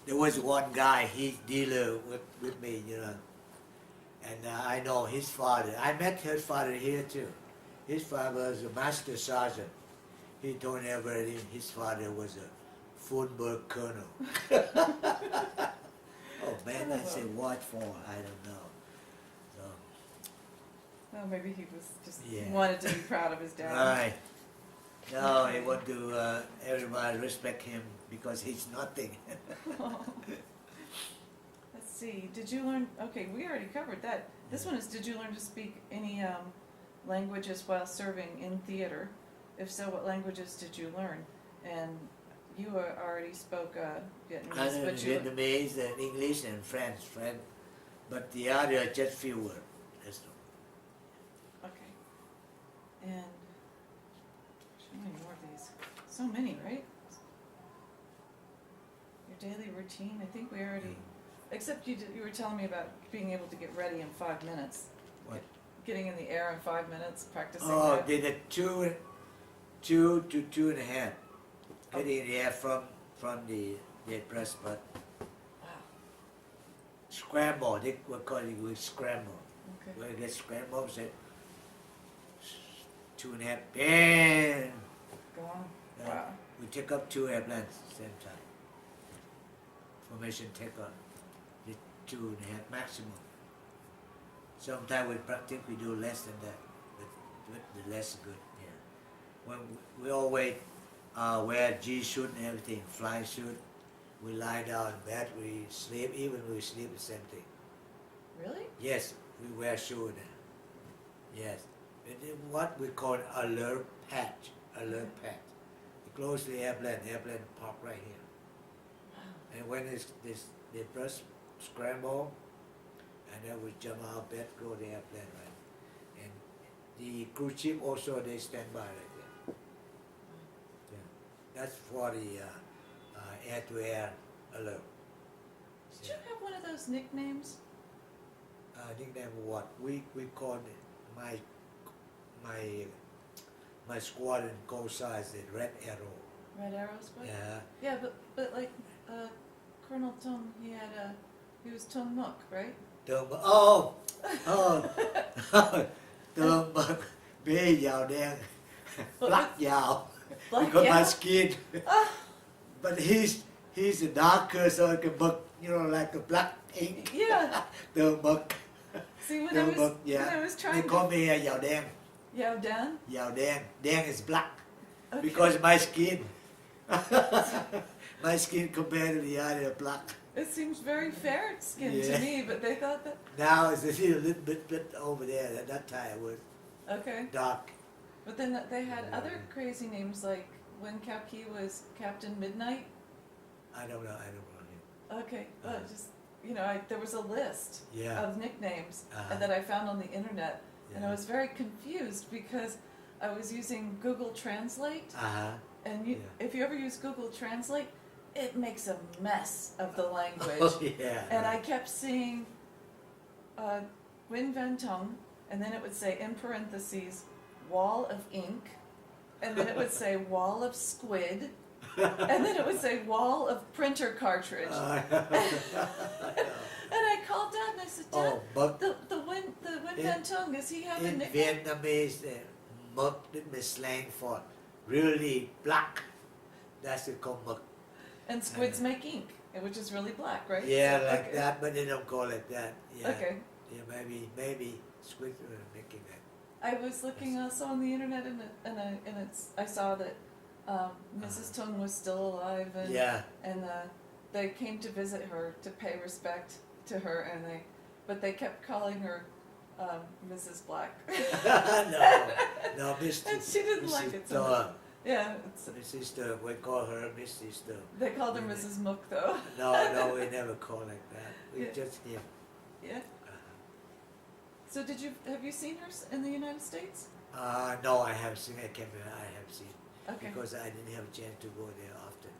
There was one guy, he's dealer with me, you know, and I know his father. I met his father here too. His father was a master sergeant. He told everybody his father was a Fulberg colonel. Oh man, I said what for? I don't know. So, Well, maybe he was just Yeah. wanted to be proud of his dad. right. No, he want to everybody respect him because he's nothing. Let's see. Did you learn? Okay, we already covered that. This one is. Did you learn to speak any languages while serving in theater? If so, what languages did you learn? And you already spoke I Vietnamese, learned but you. Vietnamese and English and French, but the other just few words. That's all. Okay. And how many more of these? So many, right? Your daily routine. I think we already. Except you were telling me about being able to get ready in 5 minutes. What? Getting in the air in 5 minutes, practicing Oh, that. did it 2 to 2.5. Getting in the air from the press, but Wow. scramble. They were calling it scramble. Okay. When it gets scrambled, said 2.5. Bam! Gone. Uh, Wow. We take up 2 airplanes same time. Formation take up the 2.5 maximum. Sometimes we practice, we do less than that, but the less good. Yeah. When we always wear G suit and everything, fly suit. We lie down in bed, we sleep. Even we sleep the same thing. Really? Yes, we wear shoes. Yes, and then what we call alert patch. Alert patch. You close the airplane park right here. Wow. And when they press scramble, and then we jump out of bed, go to the airplane, right? And the cruise ship also, they stand by right there. Yeah. That's for the air-to-air alert. Did you have one of those nicknames? Nickname what? We called it my squadron call signs the Red Arrow. Red Arrow Squad? Yeah. Yeah, but like Colonel Tung, he was Tung Muk, right? Oh, tường mực, bê vào đen, black vào, Black because my yeah? skin. But he's a darker, so like a mực, you know, like a black ink. Yeah. Tường mực, See, when I tường was mực, when I yeah. was They trying call to me vào đen, Yao Dan. vào đen. Đen is black Okay. because my skin. My skin compared to the other black. It seems very fair skinned Yeah. to me, but they thought that. Now it's a little bit over there. At that time it was Okay. dark. But then they had other crazy names, like when Cap Key was Captain Midnight. I don't know. Okay, well, just there was a list Yeah. of nicknames Uh-huh. that I found on the internet, and I Yeah. was very confused because I was using Google Translate, and if you ever use Google Translate, it makes a mess of the language. Oh, yeah. And I kept seeing Nguyen Van Tung, and then it would say in parentheses, wall of ink, and then it would say wall of squid, and then it would say wall of printer cartridge. And I called Dad and I said, Dad, Oh, but the Nguyen Van Tung, does he have a in nickname? Vietnamese, mực is slang for really black. That's it called mực. And squids make ink, which is really black, right? Yeah, So, like okay. that, but they don't call it that. Yeah. Okay. Yeah, maybe squid are making that. I was looking also on the internet, and I saw that Mrs. Tung was still alive, and Yeah. they came to visit her to pay respect to her, but they kept calling her Mrs. Black. no, Mrs. And she didn't like it so much. Yeah, Mrs. Sturm, we call her Mrs. Sturm. they called her Mrs. Mook though. No, we never call like that. We Yeah. just him. Yeah. So have you seen her in the United States? No, I haven't seen. I have seen Okay. because I didn't have a chance to go there often.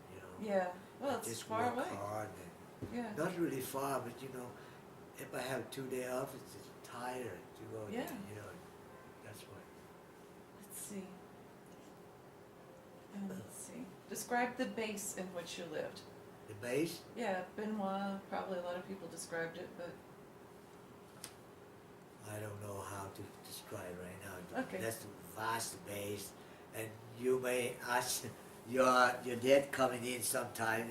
Yeah. Well, I it's just far work away. hard and Yeah. not really far, but if I have 2 days off, it's just tired to go. Yeah. There, that's why. Let's see. Let's see. Describe the base in which you lived. The base? Yeah, Benoit, probably a lot of people described it, but I don't know how to describe right now. Okay. That's a vast base, and you may ask your dad coming in sometime.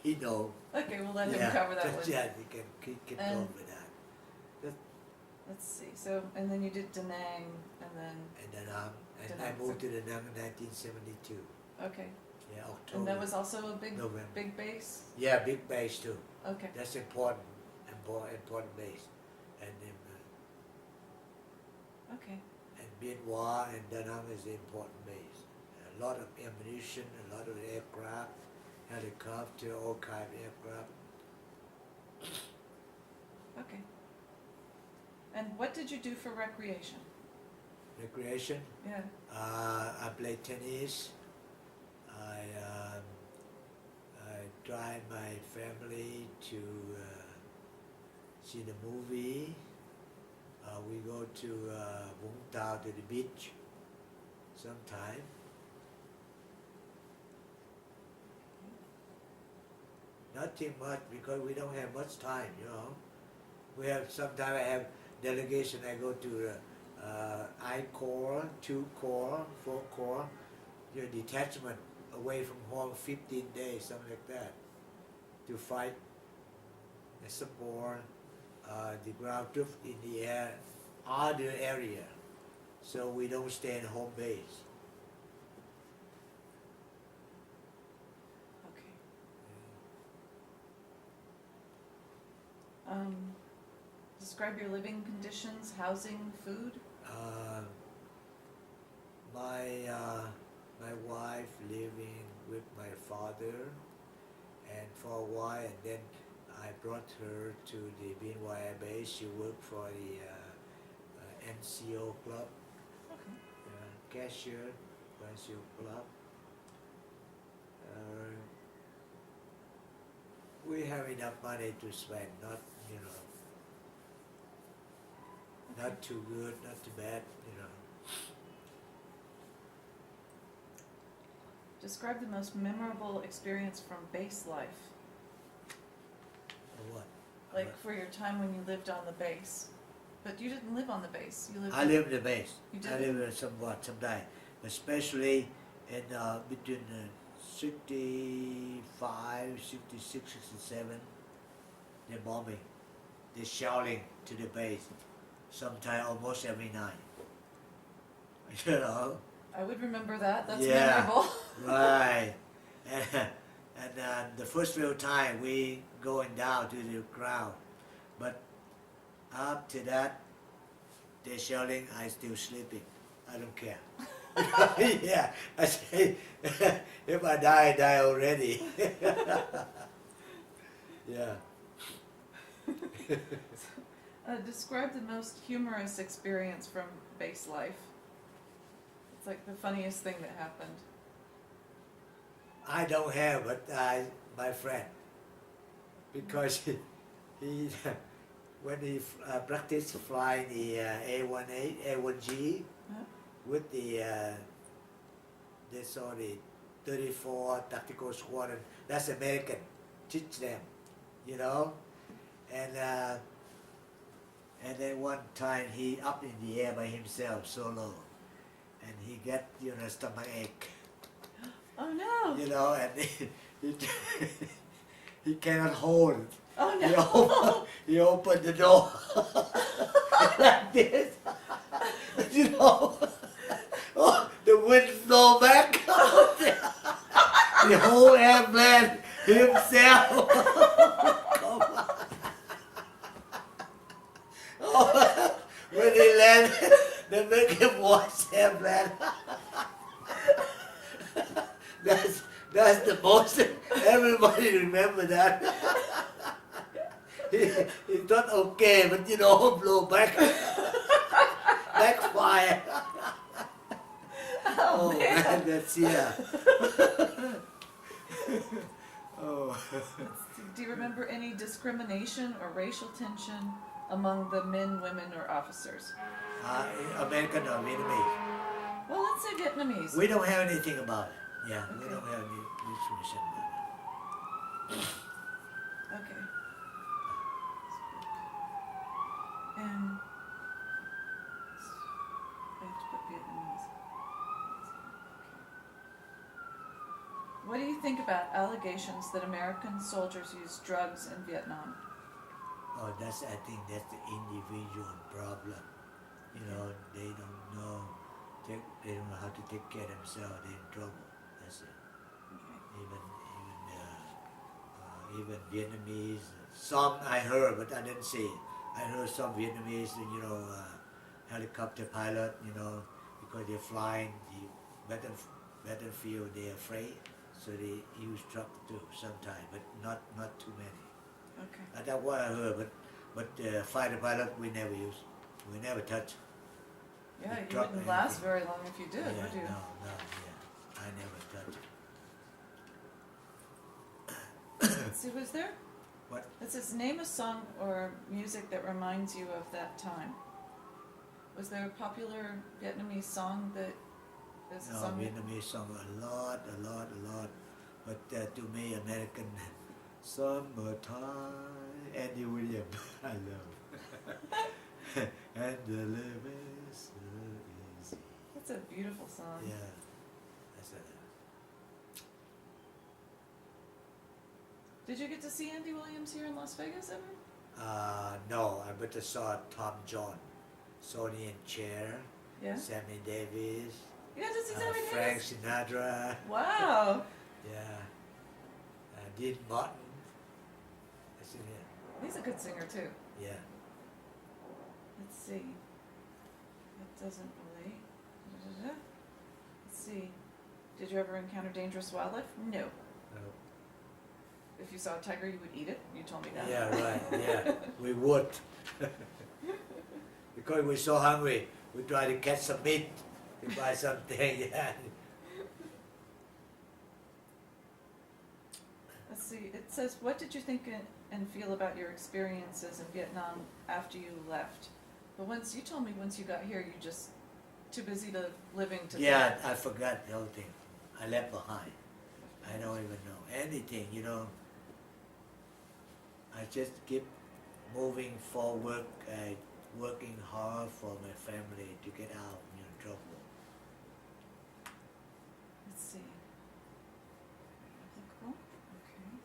He know. okay, we'll let him cover that one. Yeah, he can And- go with that. Let's see, so, and then you did Da Nang, and then, And then I Then moved to the Nang in 1972. okay. Yeah, October. And that was also a November. big base? Yeah, big base too. Okay, That's important base. And then, okay, and Bien Hoa and Da Nang is the important base. A lot of ammunition, a lot of aircraft, helicopter, all kind of aircraft. okay. And what did you do for recreation? Recreation. Yeah, I play tennis. I drive my family to see the movie. We go to Vũng Tàu to the beach sometime. Nothing much because we don't have much time, you know. We have sometimes I have delegation. I go to I Corps, 2 Corps, 4 Corps, detachment away from home 15 days, something like that, to fight the support, the ground troops in the air, other area, so we don't stay in home base. okay. Describe your living conditions, housing, food? My wife living with my father, and for a while, and then I brought her to the Bien Hoa Air Base. She worked for the NCO club, Okay. cashier, NCO club. We have enough money to spend, not, not too good, not too bad, Describe the most memorable experience from base life, Or what? like for your time when you lived on the base. But you didn't live on the base, you lived I live in the base. You I did? live in sometime, especially in between 65, 66, 67. They're bombing, they're shelling to the base. Sometime almost every night. You know. I would remember that, that's Yeah. memorable. Right. And the first few time we going down to the ground, but after that, they're shelling. I still sleeping. I don't care. Yeah, I say if I die already. Yeah. Describe the most humorous experience from base life. It's like the funniest thing that happened. I don't have, but my friend, because he when he practiced flying the A1G Huh? with the they saw the 34 Tactical Squadron. That's American. Teach them, and then one time he up in the air by himself solo, and he get stomach ache. Oh no! And he cannot hold. Oh He, no! he opened the door like this. Oh, the wind blow back. The whole airplane himself. Come on. Oh, when he landed, they make him watch airplane. That's the most. Everybody remember that. He thought okay, but blow back, backfire. Oh, man. That's yeah. Oh. Do you remember any discrimination or racial tension among the men, women, or officers? American or Vietnamese? Well, let's say Vietnamese. We don't have anything about it. Yeah, we Okay. don't have any discussion about it. Okay. And I have to put Vietnamese. What do you think about allegations that American soldiers used drugs in Vietnam? Oh, I think that's the individual problem. You know, they don't know, they don't know how to take care of themselves. They're in trouble. That's it. Okay. Even Vietnamese. Some I heard, but I didn't see it. I heard some Vietnamese, helicopter pilot, because they're flying the battlefield, they're afraid, so they use truck too sometimes, but not too many. Okay. That's what I heard, but fighter pilot we never use, we never touch. Yeah, The you truck wouldn't or last anything. very long if you did, Yeah, would you? no, yeah, I never touch it. Let's see, was there? What? It says, name a song or music that reminds you of that time. Was there a popular Vietnamese song that is a No, song? Vietnamese song a lot. But to me, American summertime, Andy Williams, I love. And the living so easy. That's a beautiful song. Yeah, that's it. Did you get to see Andy Williams here in Las Vegas ever? No, I but I saw Tom John, Sonny and Cher, Yeah. Sammy Davis, You got to see Sammy Frank Davis? Sinatra, Wow. yeah, Dean Martin. That's in it. He's a good singer too. Yeah. Let's see. That doesn't relate. Let's see. Did you ever encounter dangerous wildlife? No. No. If you saw a tiger, you would eat it. You told me that. Yeah, right, yeah, we would. Because we're so hungry, we try to catch some meat to buy something, yeah. Let's see. It says, what did you think and feel about your experiences in Vietnam after you left? But once you told me once you got here, you just too busy to living to Yeah, I forgot the whole thing. I left behind. I don't even know anything, I just keep moving forward, working hard for my family to get out of trouble. Let's see. Cool. Okay.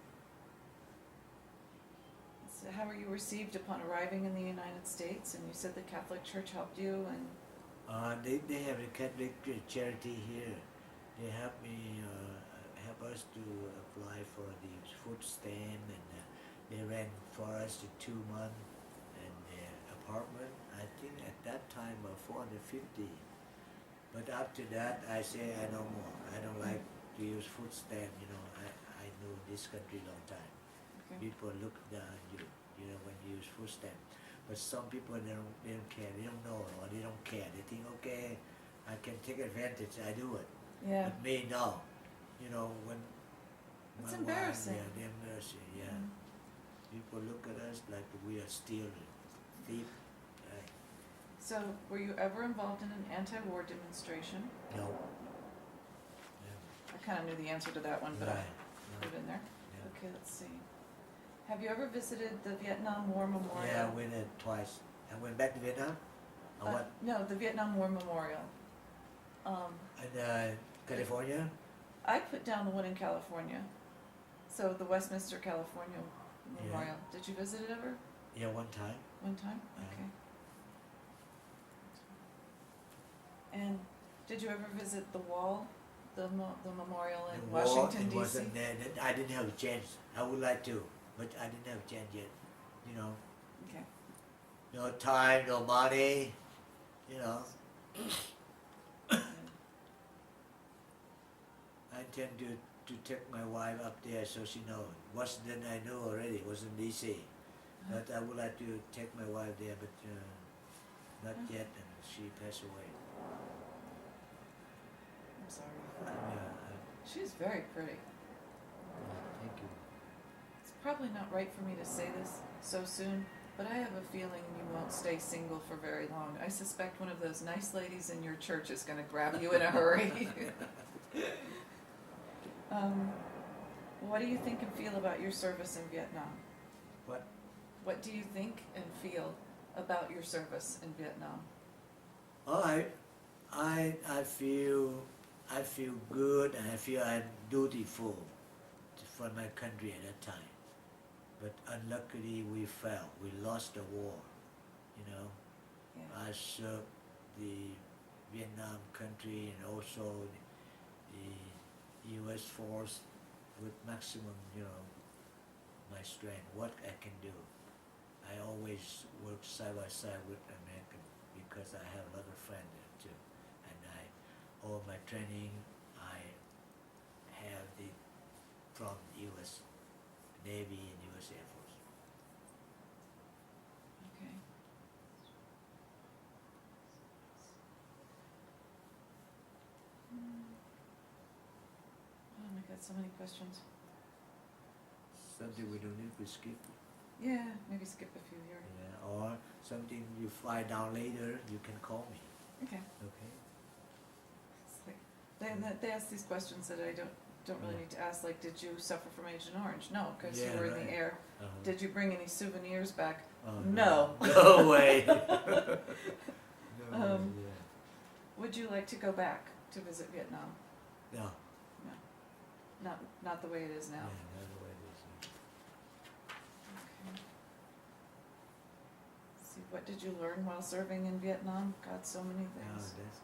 So how were you received upon arriving in the United States? And you said the Catholic Church helped you, and They have a Catholic charity here. They help us to apply for the food stamp, and they rent for us 2 months and the apartment. I think at that time $450. But after that, I say I no more. I don't like to use food stamp. I know this country long time. okay. People look down on you, when you use food stamp. But some people they don't care. They don't know or they don't care. They think, okay, I can take advantage. I do it. Yeah. But me, no. When It's my embarrassing. wife, they're embarrassing. Yeah. Mhm. People look at us like we are stealing, thief. Right? So, were you ever involved in an anti-war demonstration? No. I kind of knew the answer to that one, but I put it in there. Yeah. Okay, let's see. Have you ever visited the Vietnam War Memorial? Yeah, I went there twice. I went back to Vietnam. No, the Vietnam War Memorial. In California. I put down the one in California. So the Westminster, California Memorial. Did you visit it ever? Yeah, one time. One time? Yeah. Okay. And did you ever visit the wall, the memorial in The war, Washington, it D.C.? wasn't there. I didn't have a chance. I would like to, but I didn't have a chance yet. Okay. No time, no money. I intend to take my wife up there so she knows. Washington I know already, was in D.C. But I would like to take my wife there, but not yet, and she passed away. I'm sorry. Yeah, She's very pretty. thank you. It's probably not right for me to say this so soon, but I have a feeling you won't stay single for very long. I suspect one of those nice ladies in your church is going to grab you in a hurry. What do you think and feel about your service in Vietnam? What? What do you think and feel about your service in Vietnam? Oh, I feel good, and I feel I'm dutiful for my country at that time. But unluckily we fell. We lost the war. You know, Yeah. I served the Vietnam country and also the U.S. force with maximum, my strength. What I can do. I always work side by side with American because I have a lot of friends there too, and all my training I have from U.S. Navy and U.S. Air Force. Okay. Oh my God, so many questions. Something we don't need to skip. Yeah, maybe skip a few here. Yeah, or something you find out later, you can call me. Okay. Okay. It's like, they ask these questions that I don't really need to ask, like, did you suffer from Agent Orange? No, because you Yeah, were in right. the air. Did you bring any souvenirs back? No. No. No way. No way, yeah. Would you like to go back to visit Vietnam? No. No. Not the way it is now. Yeah, not the way it is now. Okay. Let's see, what did you learn while serving in Vietnam? God, so many No, things. that's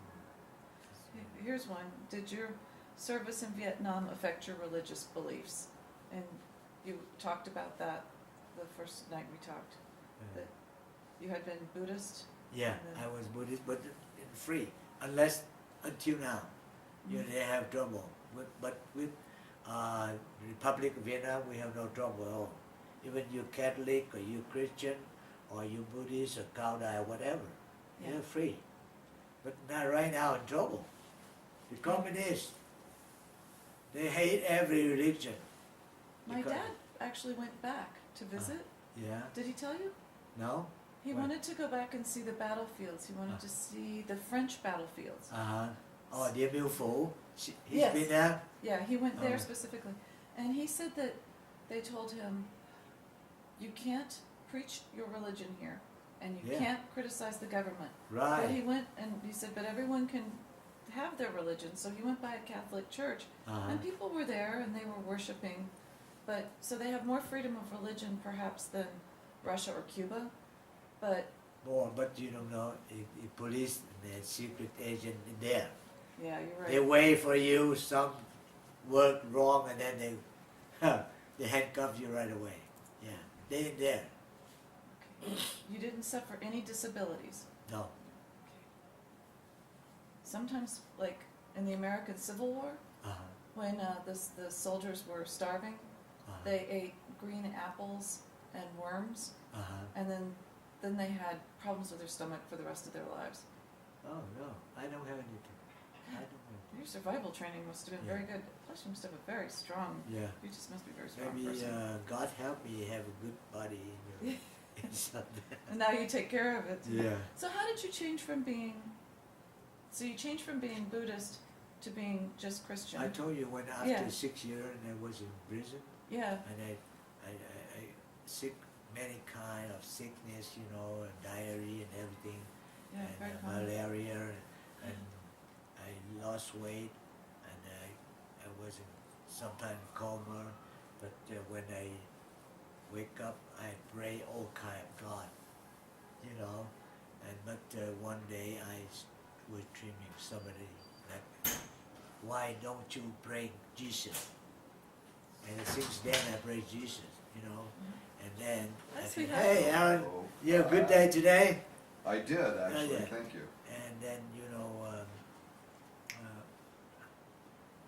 Here's one. Did your service in Vietnam affect your religious beliefs? And you talked about that the first night we talked. yeah. That you had been Buddhist? Yeah, And then- I was Buddhist, but free, unless until now, they have trouble. But with Republic of Vietnam, we have no trouble at all. Even you Catholic or you Christian or you Buddhist or Cao Dai, whatever, Yeah. you're free. But not right now in trouble. The communists, they hate every religion. My Because- dad actually went back to visit. Yeah. Did he tell you? No. He What? wanted to go back and see the battlefields. He wanted to see the French battlefields. Oh, Diem Biêu Phủ. He's Yes. been there. Yeah, he went there Oh. specifically. And he said that they told him, you can't preach your religion here, and you Yeah. can't criticize the government. But he Right. went and he said, but everyone can have their religion. So he went by a Catholic church, and people were there and they were worshiping. But so they have more freedom of religion perhaps than Russia or Cuba. But More, but you don't know, the police and the secret agent in there. yeah, you're right. They wait for you, some work wrong, and then they handcuff you right away. Yeah, they in there. Okay. You didn't suffer any disabilities. No. Sometimes, like in the American Civil War, Uh-huh. when the soldiers were starving, Uh-huh. they ate green apples and worms, Uh-huh. and then they had problems with their stomach for the rest of their lives. Oh no, I don't have anything. I don't have. Your survival training must have been very Yeah. good. Plus, you must have a very strong. Yeah. You just must be a very strong Maybe person. God help me have a good body. And now you take care of it. Yeah. So how did you change from being? So you changed from being Buddhist to being just Christian. I told you when after Yeah. 6 years and I was in prison Yeah. and I sick many kind of sickness, and diarrhea and everything. Yeah. Very And common. malaria, and I lost weight, and I was in sometimes coma, but when I wake up, I pray all kind of God, and but one day I was dreaming somebody like, why don't you pray Jesus? And since then I pray Jesus, and then I That's said, sweet. hey Aaron, Oh, you have a good day today? I did, actually, yeah. thank you. And then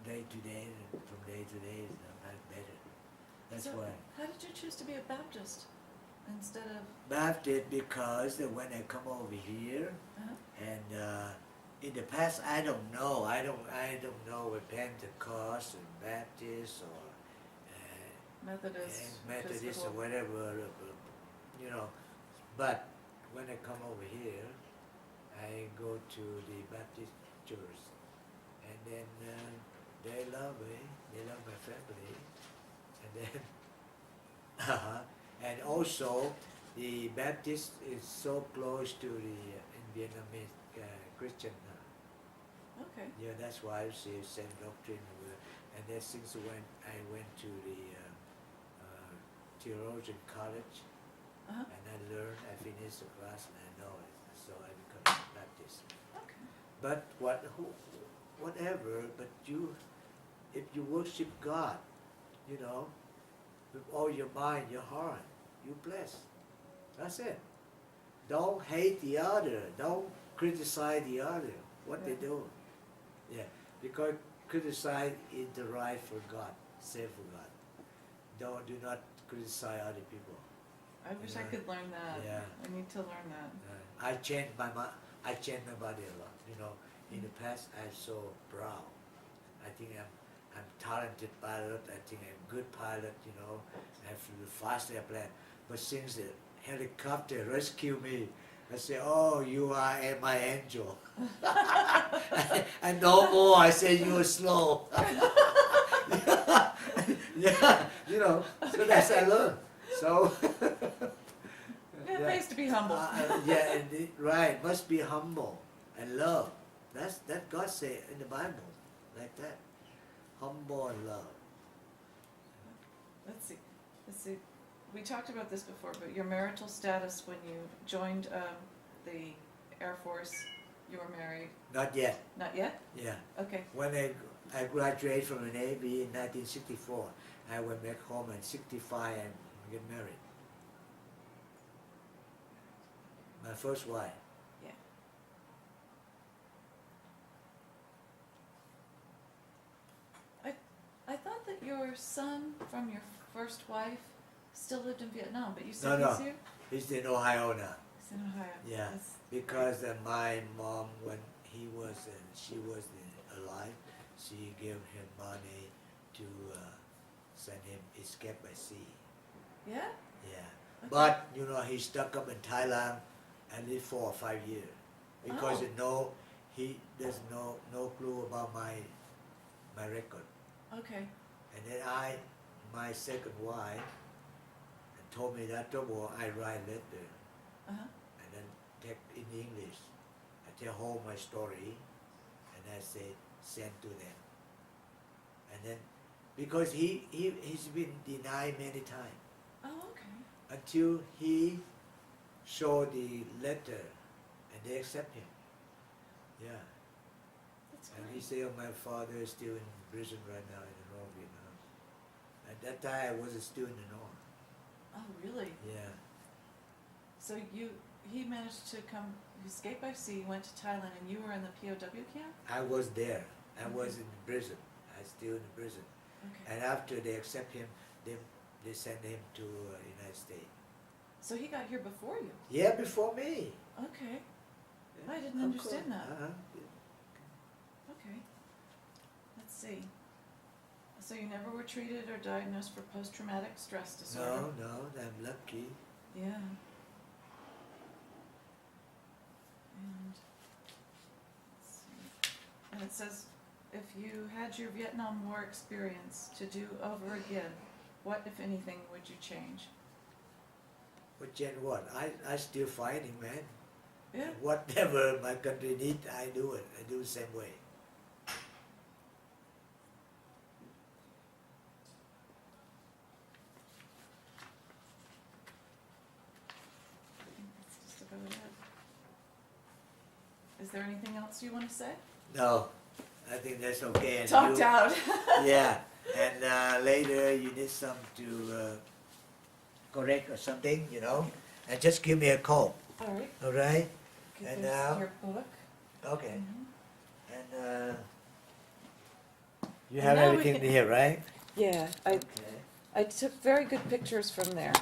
day to day, from day to day, I'm better. That's So, why how did you choose to be a Baptist instead of? Baptist, because when I come over here, and in the past I don't know what Pentecost or Baptist or Methodist, and Methodist or Episcopal? whatever, But when I come over here, I go to the Baptist church, and then they love me, they love my family, And then, and also the Baptist is so close to the in Vietnamese Christian. Okay. Yeah, that's why I say same doctrine. And then since when I went to the theologian college, Uh-huh. and I learned, I finished the class, and I know it, so I become Baptist. Okay. But whatever, but if you worship God, you know, with all your mind, your heart, you bless. That's it. Don't hate the other. Don't criticize the other, what they do. Yeah, because criticize is the right for God, save for God. Do not criticize other people. I wish I could learn that. Yeah. I need to learn that. I changed my body a lot. You know, in the past I'm so proud. I think I'm talented pilot. I think I'm good pilot. You know, I flew fast airplane. But since the helicopter rescued me, I say, "Oh, you are my angel." And no more. I say you are slow. Yeah, you know. So that's I learned. So. It pays to be humble. Yeah, right. Must be humble and love. That God say in the Bible, like that. Humble and love. Let's see. We talked about this before, but your marital status when you joined the Air Force, you were married. Not yet. Not yet? Yeah. Okay. When I graduated from the Navy in 1964, I went back home in 65 and get married. My first wife. Yeah. I thought that your son from your first wife still lived in Vietnam, but you said No. he's here? He's in Ohio now. He's in Ohio. Yeah, That's because my mom, when she was alive, she gave him money to send him escape by sea. Yeah? Yeah, Okay. but you know he stuck up in Thailand at least 4 or 5 years because there's no clue about my record. Okay. And then my second wife, told me that trouble. I write letter Uh-huh. and then take in English. I tell home my story, and I say send to them. And then because he's been denied many times Oh, okay. until he showed the letter and they accept him. Yeah. That's And great. he said, oh, my father is still in prison right now in the North Vietnam. At that time I was still in the North. Oh, really? Yeah. So he managed to escape by sea, went to Thailand, and you were in the POW camp? I was there. I Okay. was in prison. I still in prison. Okay. And after they accept him, they send him to United States. So he got here before you? Yeah, before me. Okay. Yeah, I didn't of understand course. that. Okay. Let's see. So you never were treated or diagnosed for post-traumatic stress disorder? No, I'm lucky. Yeah. And let's see. And it says, if you had your Vietnam War experience to do over again, what, if anything, would you change? But Jen, what? I still fighting, man. Yeah. Whatever my country needs, I do it. I do the same way. I think that's just about it. Is there anything else you want to say? No, I think that's okay. And Talked you, out. Yeah, and later you need some to correct or something, you know, and just give me a call. All right. All right? Give And this now- your book. Okay. Mhm. And you And have now we everything can- here, right? Yeah, Okay. I took very good pictures from there.